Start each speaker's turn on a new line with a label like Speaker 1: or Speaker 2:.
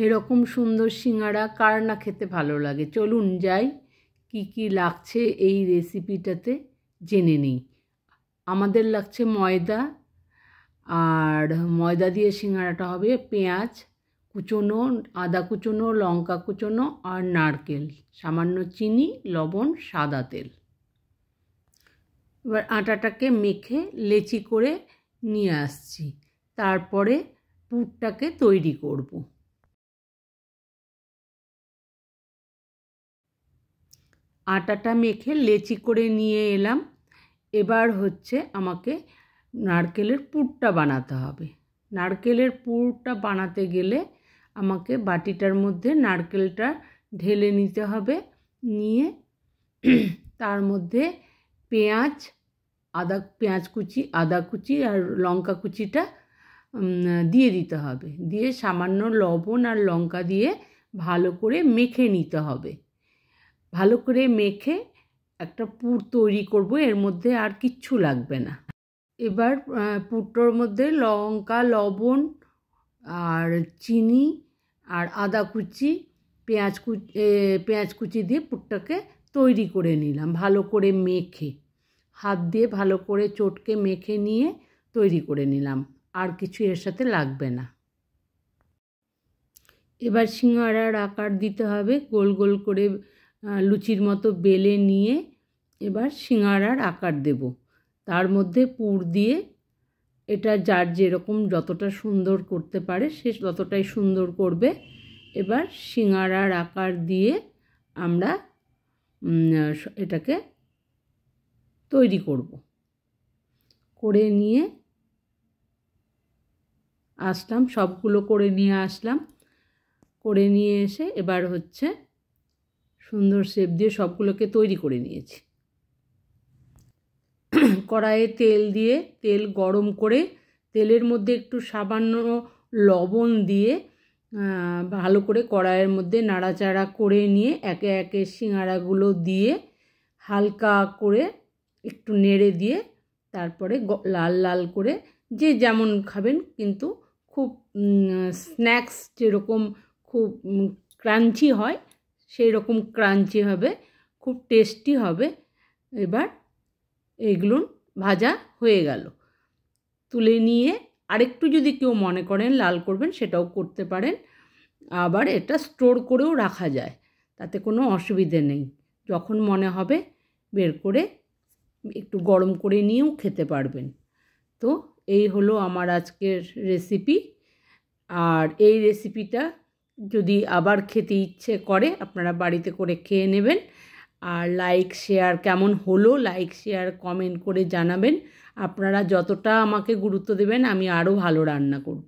Speaker 1: এরকম সুন্দর সিঙ্গারা কার না খেতে ভালো লাগে। চলুন যাই, কি কি লাগছে এই রেসিপিটাতে জেনে নিই। আমাদের লাগছে ময়দা, আর ময়দা দিয়ে সিঙ্গারাটা হবে। পেঁয়াজ কুচোনো, আদা কুচোনো, লঙ্কা কুচোনো আর নারকেল, সামান্য চিনি, লবণ, সাদা তেল। এবার আটাটাকে মেখে লেচি করে নিয়ে আসছি, তারপরে পুরটাকে তৈরি করব। আটাটা মেখে লেচি করে নিয়ে এলাম। এবার হচ্ছে আমাকে নারকেলের পুরটা বানাতে হবে। নারকেলের পুরটা বানাতে গেলে আমাকে বাটিটার মধ্যে নারকেলটা ঢেলে নিতে হবে। নিয়ে তার মধ্যে পেঁয়াজ কুচি, আদা কুচি আর লঙ্কা কুচিটা দিয়ে দিতে হবে। দিয়ে সামান্য লবণ আর লঙ্কা দিয়ে ভালো করে মেখে নিতে হবে। ভালো করে মেখে একটা পুর তৈরি করব, এর মধ্যে আর কিচ্ছু লাগবে না। এবার পুরটার মধ্যে লঙ্কা, লবণ আর চিনি আর আদা কুচি, পেঁয়াজ কুচি দিয়ে পুরটাকে তৈরি করে নিলাম। ভালো করে মেখে, হাত দিয়ে ভালো করে চটকে মেখে নিয়ে তৈরি করে নিলাম। আর কিছু এর সাথে লাগবে না। এবার সিঙ্গারার আকার দিতে হবে। গোল গোল করে লুচির মতো বেলে নিয়ে এবার সিঙ্গারার আকার দেব। তার মধ্যে পুর দিয়ে, এটা যার যেরকম যতটা সুন্দর করতে পারে সে ততটাই সুন্দর করবে। এবার সিঙ্গারার আকার দিয়ে আমরা এটাকে তৈরি করব। করে নিয়ে আসলাম, সবগুলো করে নিয়ে আসলাম। করে নিয়ে এসে এবার হচ্ছে সুন্দর শেপ দিয়ে সবগুলোকে তৈরি করে নিয়েছি। কড়াইয়ে তেল দিয়ে, তেল গরম করে তেলের মধ্যে একটু সামান্য লবণ দিয়ে ভালো করে কড়াইয়ের মধ্যে নাড়াচাড়া করে নিয়ে একে একে সিঙ্গারাগুলো দিয়ে হালকা করে একটু নেড়ে দিয়ে তারপরে লাল লাল করে, যে যেমন খাবেন, কিন্তু খুব স্ন্যাক্স যেরকম খুব ক্রাঞ্চি হয় সেই রকম ক্রাঞ্চি হবে, খুব টেস্টি হবে। এবার এগুলো ভাজা হয়ে গেল। তুলে নিয়ে আরেকটু যদি কেউ মনে করেন লাল করবেন সেটাও করতে পারেন। আবার এটা স্টোর করেও রাখা যায়, তাতে কোনো অসুবিধে নেই। যখন মনে হবে বের করে একটু গরম করে নিয়েও খেতে পারবেন। তো এই হলো আমার আজকের রেসিপি। আর এই রেসিপিটা যদি আবার খেতে ইচ্ছে করে আপনারা বাড়িতে করে খেয়ে নেবেন। আর লাইক শেয়ার, কেমন হলো লাইক শেয়ার কমেন্ট করে জানাবেন। আপনারা যতটা আমাকে গুরুত্ব দেবেন আমি আরও ভালো রান্না করব।